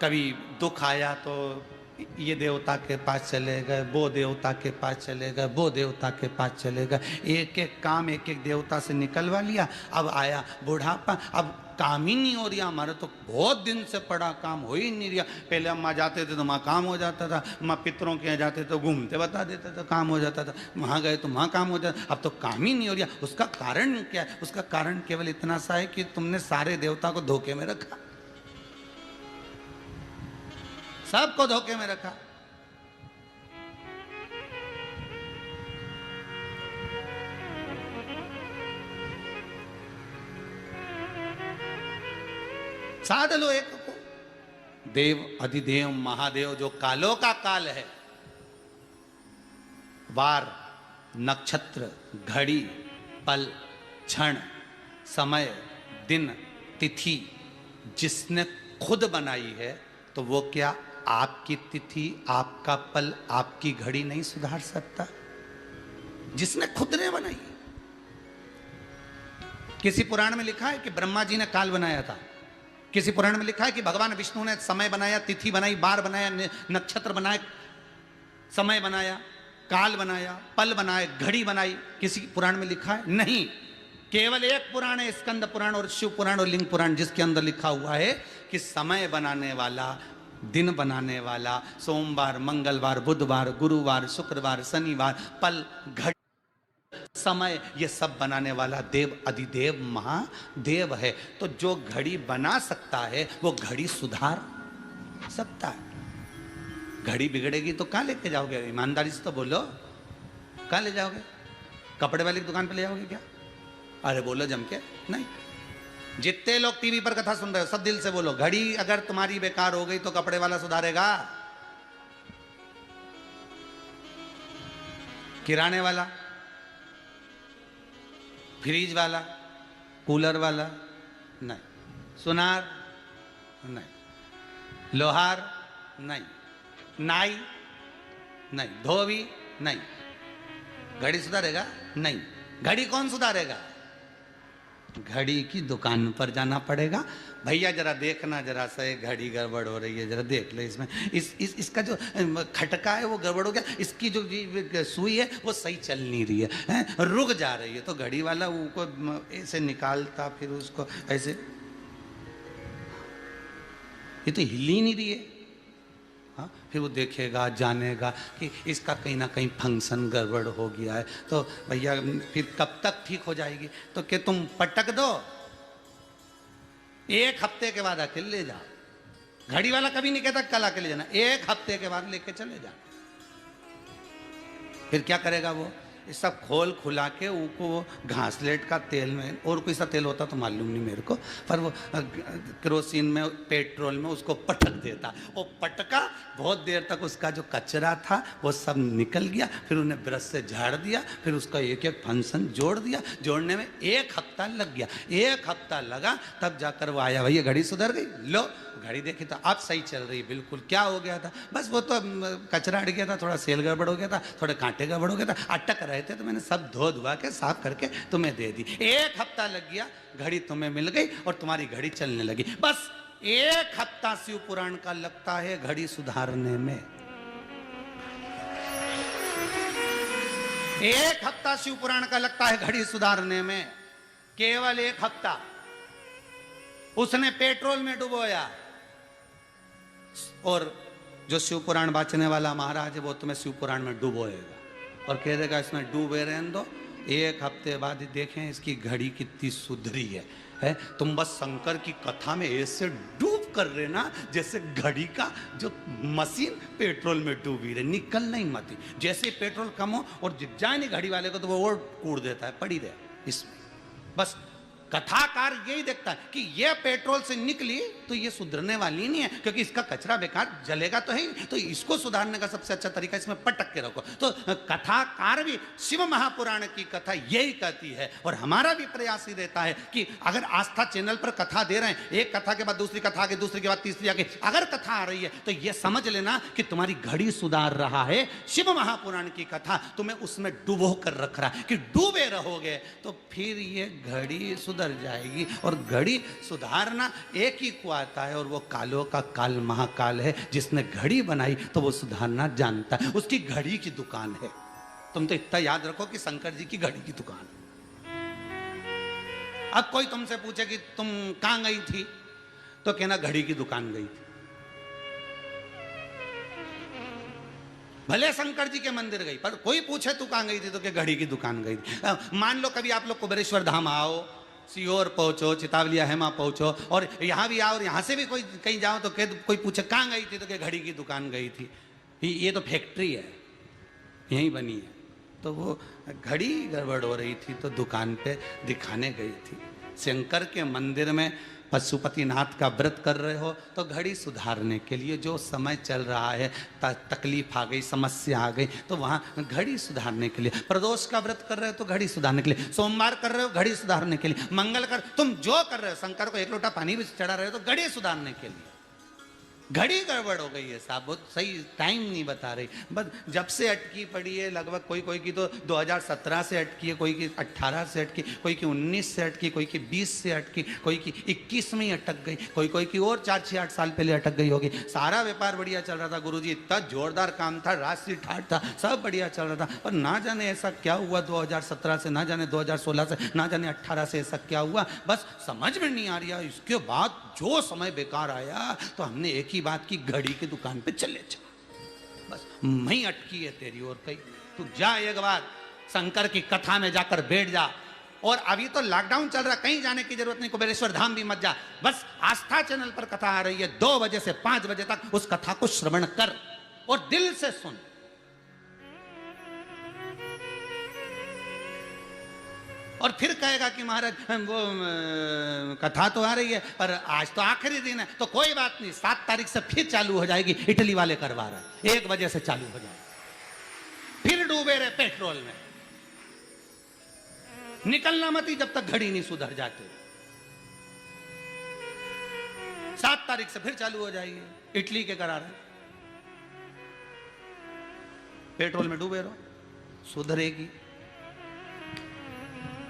कभी दुख आया तो ये देवता के पास चले गए, वो देवता के पास चले गए, वो देवता के पास चले गए, एक एक काम एक एक देवता से निकलवा लिया। अब आया बुढ़ापा, अब काम ही नहीं हो रहा हमारा, तो बहुत दिन से पड़ा काम हो ही नहीं रहा। पहले अम्मा जाते थे तो वहाँ काम हो जाता था, अम्मा पितरों के यहाँ जाते तो घूमते बता देते थे काम हो जाता था, वहाँ गए तो वहाँ काम हो जाता, अब तो काम ही नहीं हो रहा। उसका कारण क्या है? उसका कारण केवल इतना सा है कि तुमने सारे देवता को धोखे में रखा, सबको धोखे में रखा। साध लो एक को, देव अधिदेव महादेव जो कालों का काल है, वार नक्षत्र घड़ी पल क्षण समय दिन तिथि जिसने खुद बनाई है, तो वो क्या आपकी तिथि आपका पल आपकी घड़ी नहीं सुधार सकता? जिसने खुद ने बनाई। किसी पुराण में लिखा है कि ब्रह्मा जी ने काल बनाया था, किसी पुराण में लिखा है कि भगवान विष्णु ने समय बनाया, तिथि बनाई, बार बनाया, नक्षत्र बनाए, समय बनाया, काल बनाया, पल बनाए, घड़ी बनाई। किसी पुराण में लिखा है? नहीं। केवल एक पुराण है, स्कंद पुराण और शिव पुराण और लिंग पुराण, जिसके अंदर लिखा हुआ है कि समय बनाने वाला, दिन बनाने वाला, सोमवार मंगलवार बुधवार गुरुवार शुक्रवार शनिवार, पल घड़ी समय, ये सब बनाने वाला देव अधिदेव महादेव है। तो जो घड़ी बना सकता है वो घड़ी सुधार सकता है। घड़ी बिगड़ेगी तो कहाँ लेके जाओगे? ईमानदारी से तो बोलो, कहाँ ले जाओगे? कपड़े वाली की दुकान पे ले जाओगे क्या? अरे बोलो जम के। नहीं। जितने लोग टीवी पर कथा सुन रहे हो सब दिल से बोलो, घड़ी अगर तुम्हारी बेकार हो गई तो कपड़े वाला सुधारेगा? किराने वाला, फ्रिज वाला, कूलर वाला नहीं, सुनार नहीं, लोहार नहीं, नाई नहीं, धोबी नहीं। घड़ी सुधारेगा? नहीं। घड़ी कौन सुधारेगा? घड़ी की दुकान पर जाना पड़ेगा। भैया जरा देखना, जरा सा घड़ी गड़बड़ हो रही है, जरा देख ले इसमें, इसका जो खटका है वो गड़बड़ हो गया, इसकी जो सुई है वो सही चल नहीं रही है, रुक जा रही है। तो घड़ी वाला उसको ऐसे निकालता, फिर उसको ऐसे, ये तो हिल ही नहीं रही है। हाँ, फिर वो देखेगा, जानेगा कि इसका कहीं ना कहीं फंक्शन गड़बड़ हो गया है, तो भैया फिर कब तक ठीक हो जाएगी? तो क्या तुम पटक दो, एक हफ्ते के बाद आके ले जाओ। घड़ी वाला कभी नहीं कहता कल आके ले जाना, एक हफ्ते के बाद लेके चले जाओ। फिर क्या करेगा वो? ये सब खोल खुला के उनको वो घासलेट का तेल में, और कोई सा तेल होता तो मालूम नहीं मेरे को, पर वो केरोसिन में पेट्रोल में उसको पटक देता। वो पटका, बहुत देर तक उसका जो कचरा था वो सब निकल गया, फिर उन्हें ब्रश से झाड़ दिया, फिर उसका एक एक फंक्शन जोड़ दिया। जोड़ने में एक हफ्ता लग गया, एक हफ्ता लगा, तब जाकर वो आया, भैया घड़ी सुधर गई। लो घड़ी देखी तो अब सही चल रही बिल्कुल। क्या हो गया था? बस वो तो कचरा अड़ गया था, थोड़ा सेल गड़बड़ हो गया था, थोड़े कांटे गड़बड़ हो गया था, अटक रहे थे, तो मैंने सब धो धुआ के साफ करके तुम्हें दे दी। एक हफ्ता लग गया, घड़ी तुम्हें मिल गई और तुम्हारी घड़ी चलने लगी। बस एक हफ्ता शिव पुराण का लगता है घड़ी सुधारने में। एक हफ्ता शिव पुराण का लगता है घड़ी सुधारने में, केवल एक हफ्ता। उसने पेट्रोल में डुबोया, और जो शिव पुराण बांचने वाला महाराज है वो तुम्हें शिव पुराण में डुबोएगा और कह देगा इसमें डूबे रहने दो, एक हफ्ते बाद देखें इसकी घड़ी कितनी सुधरी है। तुम बस शंकर की कथा में ऐसे डूब कर रहे ना जैसे घड़ी का जो मशीन पेट्रोल में डूबी रहे, निकल नहीं मती। जैसे पेट्रोल कम हो और जित जाए नहीं घड़ी वाले को तो वो और कूड़ देता है, पड़ी रहे इसमें। बस कथाकार यही देखता है कि ये पेट्रोल से निकली तो ये सुधरने वाली नहीं है, क्योंकि इसका कचरा बेकार जलेगा तो है, तो इसको सुधारने का सबसे अच्छा तरीका इसमें पटक के रखो। तो कथाकार भी शिव महापुराण की कथा यही कहती है, और हमारा भी प्रयास ही रहता है कि अगर आस्था चैनल पर कथा दे रहे हैं, एक कथा के बाद दूसरी कथा आगे, दूसरी के बाद तीसरी आगे, अगर कथा आ रही है तो ये समझ लेना कि तुम्हारी घड़ी सुधार रहा है शिव महापुराण की कथा, तुम्हें उसमें डुबो कर रख रहा है कि डूबे रहोगे तो फिर ये घड़ी सुधर सुधर जाएगी। और घड़ी सुधारना एक ही को आता है, और वो कालों का काल महाकाल है। जिसने घड़ी बनाई तो वो सुधारना जानता है, उसकी घड़ी की दुकान है। तुम तो इतना याद रखो कि शंकर जी की घड़ी की दुकान। अब कोई तुमसे पूछे कि तुम कहां गई थी, तो कहना घड़ी की दुकान गई थी। भले शंकर जी के मंदिर गई, पर कोई पूछे तू कहां गई थी, तो क्या घड़ी की दुकान गई थी। मान लो कभी आप लोग कुबेरेश्वर धाम आओ, सीहोर पहुंचो, चितावलिया हेमा पहुंचो, और यहां भी आओ, और यहां से भी कोई कहीं जाओ, तो कोई पूछे कहां गई थी, तो क्या घड़ी की दुकान गई थी। ये तो फैक्ट्री है, यहीं बनी है। तो वो घड़ी गड़बड़ हो रही थी, तो दुकान पे दिखाने गई थी। शंकर के मंदिर में पशुपतिनाथ का व्रत कर रहे हो, तो घड़ी सुधारने के लिए, जो समय चल रहा है, तकलीफ आ गई, समस्या आ गई, तो वहाँ घड़ी सुधारने के लिए। प्रदोष का व्रत कर रहे हो तो घड़ी सुधारने के लिए, सोमवार कर रहे हो घड़ी सुधारने के लिए, मंगल कर, तुम जो कर रहे हो, शंकर को एक लोटा पानी भी चढ़ा रहे हो तो घड़ी सुधारने के लिए। घड़ी गड़बड़ हो गई है साहब, बहुत सही टाइम नहीं बता रही। बस जब से अटकी पड़ी है, लगभग कोई की तो 2017 से अटकी है, कोई की 18 से अटकी, कोई की 19 से अटकी, कोई की 20 से अटकी, कोई की 21 में ही अटक गई, कोई की और 4-6-8 साल पहले अटक गई होगी। सारा व्यापार बढ़िया चल रहा था गुरुजी, इतना जोरदार काम था, राशि ठाट था, सब बढ़िया चल रहा था। पर ना जाने ऐसा क्या हुआ 2017 से, ना जाने 2016 से, ना जाने 18 से ऐसा क्या हुआ, बस समझ में नहीं आ रहा। इसके बाद जो समय बेकार आया, तो हमने एक ही बात की, घड़ी की दुकान पे चले जा, बस वहीं अटकी है तेरी। और कहीं तू जा, एक बार शंकर की कथा में जाकर बैठ जा। और अभी तो लॉकडाउन चल रहा, कहीं जाने की जरूरत नहीं, कुबेरेश्वर धाम भी मत जा, बस आस्था चैनल पर कथा आ रही है, 2 बजे से 5 बजे तक उस कथा को श्रवण कर और दिल से सुन। और फिर कहेगा कि महाराज वो कथा तो आ रही है, पर आज तो आखिरी दिन है, तो कोई बात नहीं, 7 तारीख से फिर चालू हो जाएगी, इटली वाले करवा रहे हैं, 1 बजे से चालू हो जाएगी। फिर डूबे रहे पेट्रोल में, निकलना मत ही जब तक घड़ी नहीं सुधर जाती। 7 तारीख से फिर चालू हो जाएगी, इटली के करा रहे, पेट्रोल में डूबे रहो, सुधरेगी।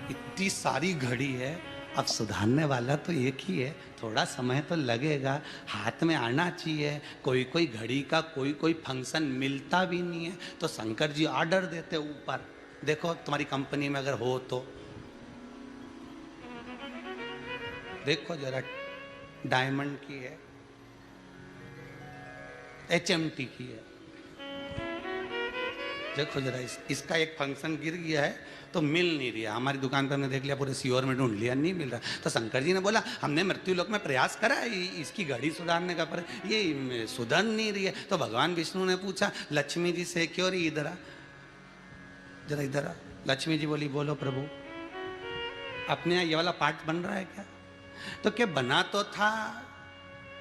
इतनी सारी घड़ी है, अब सुधारने वाला तो एक ही है, थोड़ा समय तो लगेगा, हाथ में आना चाहिए। कोई घड़ी का कोई फंक्शन मिलता भी नहीं है, तो शंकर जी ऑर्डर देते ऊपर, देखो तुम्हारी कंपनी में अगर हो तो देखो जरा, डायमंड की है, HMT की है, देखो जरा, इसका एक फंक्शन गिर गया है तो मिल नहीं रहा। हमारी दुकान पर हमने देख लिया, पूरे सीहोर में ढूंढ लिया, नहीं मिल रहा। तो शंकर जी ने बोला हमने मृत्यु लोक में प्रयास करा इसकी घड़ी सुधारने का, पर ये सुधर नहीं रही है। तो भगवान विष्णु ने पूछा लक्ष्मी जी से, क्यों रही इधर आ, जरा इधर आ। लक्ष्मी जी बोली बोलो प्रभु, अपने यहाँ ये वाला पार्ट बन रहा है क्या? तो क्या बना तो था,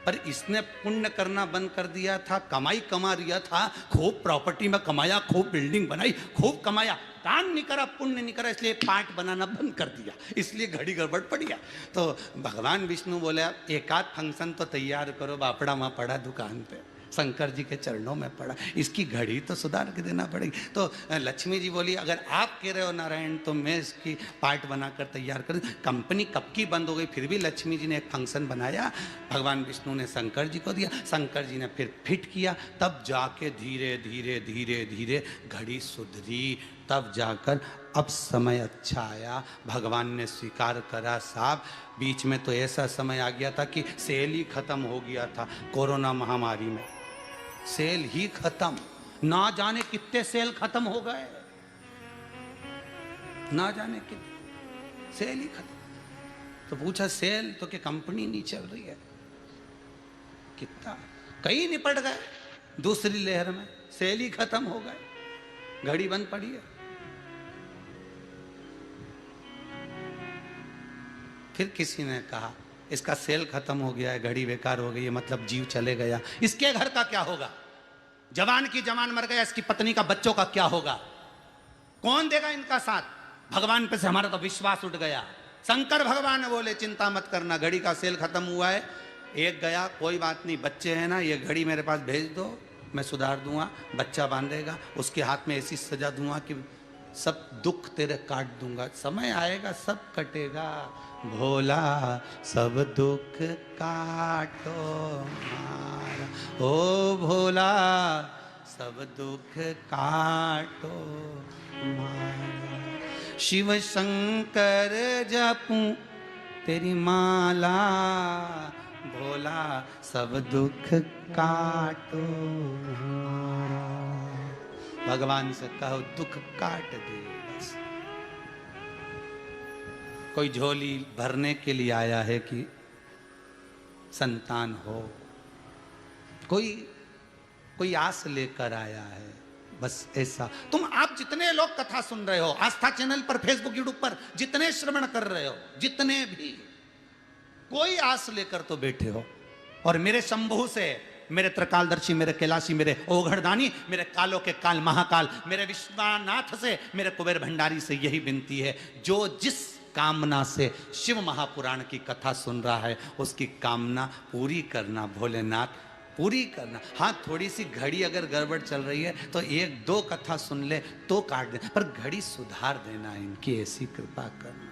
पर इसने पुण्य करना बंद कर दिया था, कमाई कमा रिया था, खूब प्रॉपर्टी में कमाया, खूब बिल्डिंग बनाई, खूब कमाया, दान नहीं करा, पुण्य नहीं करा, इसलिए पार्ट बनाना बंद कर दिया, इसलिए घड़ी गड़बड़ पड़ गया। तो भगवान विष्णु बोले एक आध फंक्शन तो तैयार करो, बापड़ा वहाँ पड़ा दुकान पे, शंकर जी के चरणों में पड़ा, इसकी घड़ी तो सुधार के देना पड़ेगी। तो लक्ष्मी जी बोली अगर आप कह रहे हो नारायण, तो मैं इसकी पार्ट बनाकर तैयार कर। कंपनी कब की बंद हो गई, फिर भी लक्ष्मी जी ने एक फंक्शन बनाया, भगवान विष्णु ने शंकर जी को दिया, शंकर जी ने फिर फिट किया, तब जाके धीरे धीरे धीरे धीरे घड़ी सुधरी, तब जाकर अब समय अच्छा आया। भगवान ने स्वीकार करा साहब, बीच में तो ऐसा समय आ गया था कि सेल ही खत्म हो गया था, कोरोना महामारी में सेल ही खत्म, ना जाने कितने सेल खत्म हो गए, ना जाने कितने सेल ही खत्म। तो पूछा सेल तो कि कंपनी नहीं चल रही है, कितना कई निपट गए, दूसरी लहर में सेल ही खत्म हो गए, घड़ी बंद पड़ी है। फिर किसी ने कहा इसका सेल खत्म हो गया है, घड़ी बेकार हो गई है, मतलब जीव चले गया, इसके घर का क्या होगा? जवान की जवान मर गया, इसकी पत्नी का बच्चों का क्या होगा? कौन देगा इनका साथ? भगवान पे से हमारा तो विश्वास उठ गया। शंकर भगवान बोले चिंता मत करना, घड़ी का सेल खत्म हुआ है, एक गया कोई बात नहीं, बच्चे हैं ना, ये घड़ी मेरे पास भेज दो, मैं सुधार दूंगा, बच्चा बांधेगा, उसके हाथ में ऐसी सजा दूंगा कि सब दुख तेरे काट दूंगा, समय आएगा सब कटेगा। भोला सब दुख काटो मारा, ओ भोला सब दुख काटो मारा। शिव शंकर जपूं तेरी माला, भोला सब दुख काटो मारा। भगवान से कहो दुख काट दे बस। कोई झोली भरने के लिए आया है कि संतान हो, कोई आस लेकर आया है, बस ऐसा। आप जितने लोग कथा सुन रहे हो, आस्था चैनल पर, फेसबुक, यूट्यूब पर जितने श्रवण कर रहे हो, जितने भी, कोई आस लेकर तो बैठे हो। और मेरे शंभू से, मेरे त्रिकालदर्शी, मेरे कैलाशी, मेरे ओघड़दानी, मेरे कालों के काल महाकाल, मेरे विश्वनाथ से, मेरे कुबेर भंडारी से यही विनती है, जो जिस कामना से शिव महापुराण की कथा सुन रहा है, उसकी कामना पूरी करना भोलेनाथ, पूरी करना। हाँ, थोड़ी सी घड़ी अगर गड़बड़ चल रही है तो एक दो कथा सुन ले तो काट दे, पर घड़ी सुधार देना, इनकी ऐसी कृपा करना।